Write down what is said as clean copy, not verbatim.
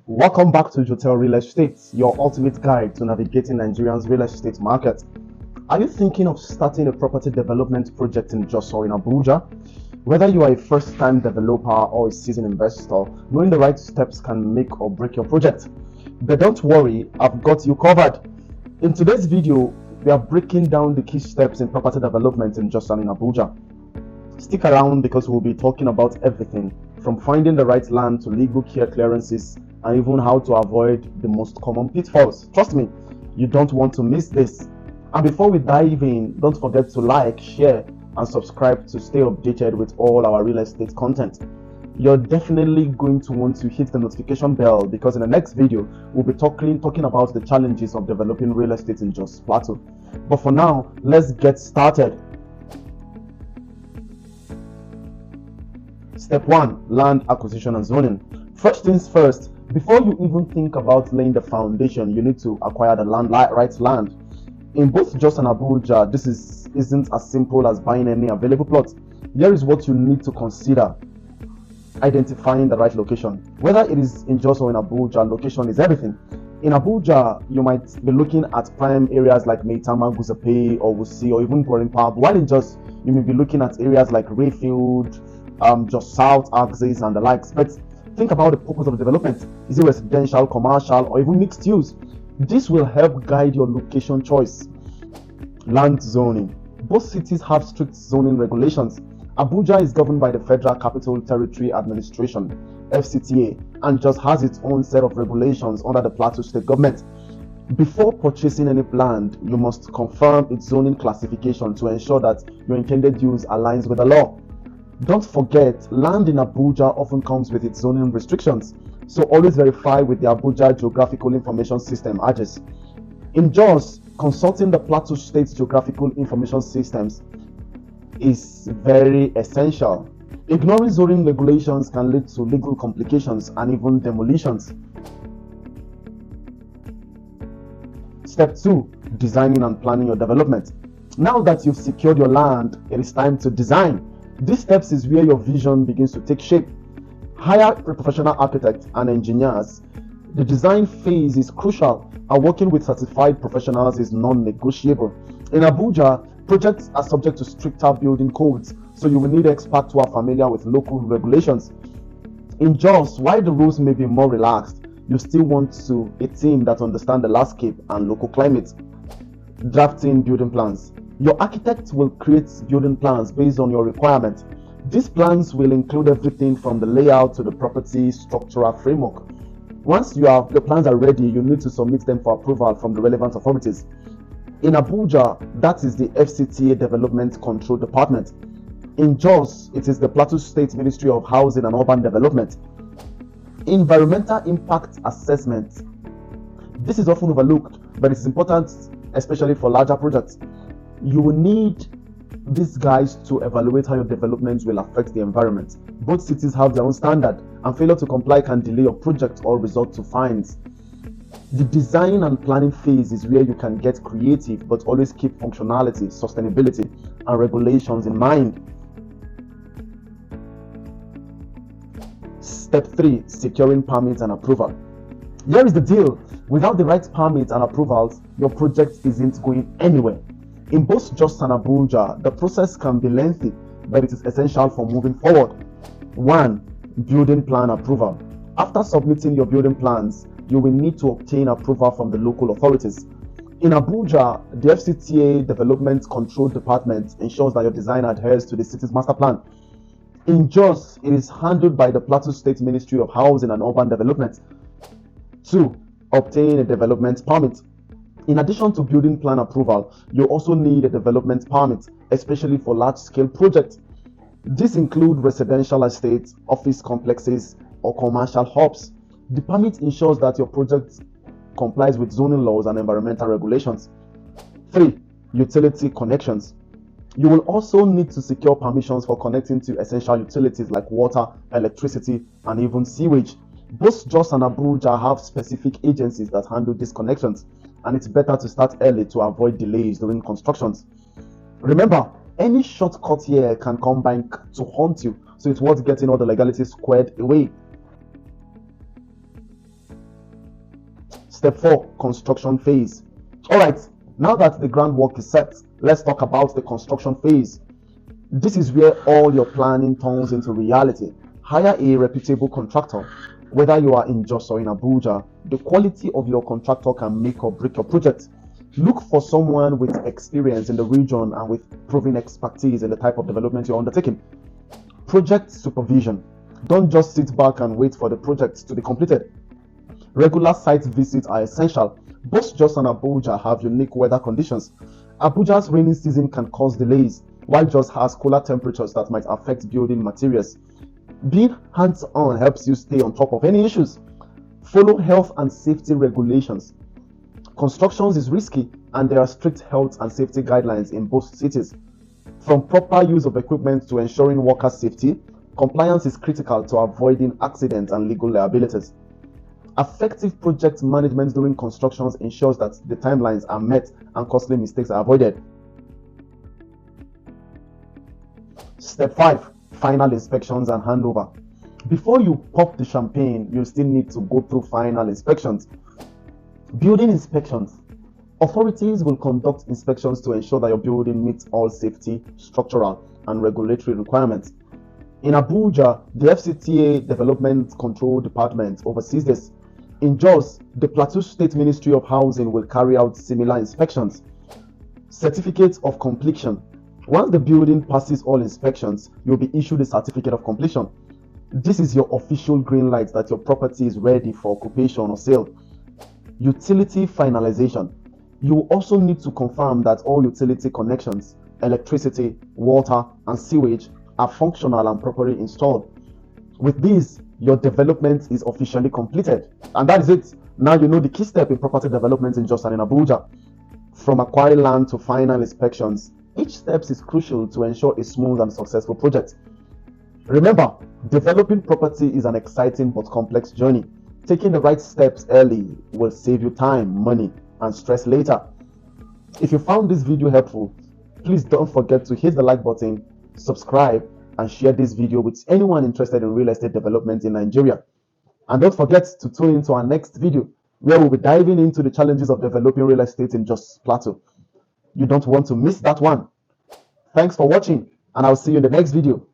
Welcome back to Jotel Real Estate, your ultimate guide to navigating Nigeria's real estate market. Are you thinking of starting a property development project in Jos or in Abuja? Whether you are a first-time developer or a seasoned investor, knowing the right steps can make or break your project. But don't worry, I've got you covered. In today's video, we are breaking down the key steps in property development in Jos and in Abuja. Stick around because we'll be talking about everything from finding the right land to legal clearances and even how to avoid the most common pitfalls. Trust me, you don't want to miss this. And before we dive in, don't forget to like, share, and subscribe to stay updated with all our real estate content. You're definitely going to want to hit the notification bell because in the next video, we'll be talking about the challenges of developing real estate in Jos Plateau. But for now, let's get started. Step 1. Land acquisition and zoning. First things first, before you even think about laying the foundation, you need to acquire the right land. In both Jos and Abuja, this isn't as simple as buying any available plot. Here is what you need to consider: identifying the right location. Whether it is in Jos or in Abuja, location is everything. In Abuja, you might be looking at prime areas like Maitama, Guzepe, or Wusi, or even Boring Park, while in Jos, you may be looking at areas like Rayfield, Jos South, Axis, and the likes. But think about the purpose of the development. Is it residential, commercial, or even mixed use? This will help guide your location choice. Land zoning. Both cities have strict zoning regulations. Abuja is governed by the Federal Capital Territory Administration, FCTA, and just has its own set of regulations under the Plateau State government. Before purchasing any land, you must confirm its zoning classification to ensure that your intended use aligns with the law. Don't forget, land in Abuja often comes with its zoning restrictions, so always verify with the Abuja Geographical Information System (AGIS). In Jos, consulting the Plateau State Geographical Information Systems is very essential. Ignoring zoning regulations can lead to legal complications and even demolitions. Step 2. Designing and planning your development. Now that you've secured your land, it is time to design. These steps is where your vision begins to take shape. Hire professional architects and engineers. The design phase is crucial, and working with certified professionals is non-negotiable. In Abuja, projects are subject to stricter building codes, so you will need experts who are familiar with local regulations. In Jos, while the rules may be more relaxed, you still want a team that understands the landscape and local climate. Drafting building plans. Your architect will create building plans based on your requirements. These plans will include everything from the layout to the property structural framework. Once the plans are ready, you need to submit them for approval from the relevant authorities. In Abuja, that is the FCTA Development Control Department. In Jos, it is the Plateau State Ministry of Housing and Urban Development. Environmental impact assessment. This is often overlooked, but it's important, especially for larger projects. You will need these guys to evaluate how your development will affect the environment. Both cities have their own standard, and failure to comply can delay your project or result to fines. The design and planning phase is where you can get creative, but always keep functionality, sustainability, and regulations in mind. Step 3. Securing permits and approval. Here is the deal. Without the right permits and approvals, your project isn't going anywhere. In both Jos and Abuja, the process can be lengthy, but it is essential for moving forward. 1. Building plan approval. After submitting your building plans, you will need to obtain approval from the local authorities. In Abuja, the FCTA Development Control Department ensures that your design adheres to the city's master plan. In Jos, it is handled by the Plateau State Ministry of Housing and Urban Development. 2. Obtain a development permit. In addition to building plan approval, you also need a development permit, especially for large-scale projects. These include residential estates, office complexes, or commercial hubs. The permit ensures that your project complies with zoning laws and environmental regulations. 3. Utility connections. You will also need to secure permissions for connecting to essential utilities like water, electricity, and even sewage. Both Jos and Abuja have specific agencies that handle these connections, and it's better to start early to avoid delays during constructions. Remember, any shortcut here can come back to haunt you, so it's worth getting all the legalities squared away. Step 4, construction phase. Alright, now that the groundwork is set, let's talk about the construction phase. This is where all your planning turns into reality. Hire a reputable contractor. Whether you are in Jos or in Abuja, the quality of your contractor can make or break your project. Look for someone with experience in the region and with proven expertise in the type of development you're undertaking. Project supervision. Don't just sit back and wait for the project to be completed. Regular site visits are essential. Both Jos and Abuja have unique weather conditions. Abuja's rainy season can cause delays, while Jos has cooler temperatures that might affect building materials. Being hands-on helps you stay on top of any issues. Follow health and safety regulations. Construction is risky and there are strict health and safety guidelines in both cities. From proper use of equipment to ensuring worker safety, compliance is critical to avoiding accidents and legal liabilities. Effective project management during construction ensures that the timelines are met and costly mistakes are avoided. Step 5. Final inspections and handover. Before you pop the champagne, you still need to go through final inspections. Building inspections. Authorities will conduct inspections to ensure that your building meets all safety, structural, and regulatory requirements. In Abuja, the FCTA Development Control Department oversees this. In Jos, the Plateau State Ministry of Housing will carry out similar inspections. Certificate of completion. Once the building passes all inspections, you'll be issued a certificate of completion. This is your official green light that your property is ready for occupation or sale. Utility finalization. You will also need to confirm that all utility connections, electricity, water, and sewage are functional and properly installed. With this, your development is officially completed. And that is it. Now you know the key step in property development in Jos and in Abuja. From acquiring land to final inspections, each step is crucial to ensure a smooth and successful project. Remember, developing property is an exciting but complex journey. Taking the right steps early will save you time, money, and stress later. If you found this video helpful, please don't forget to hit the like button, subscribe, and share this video with anyone interested in real estate development in Nigeria. And don't forget to tune into our next video, where we'll be diving into the challenges of developing real estate in Jos Plateau. You don't want to miss that one. Thanks for watching, and I'll see you in the next video.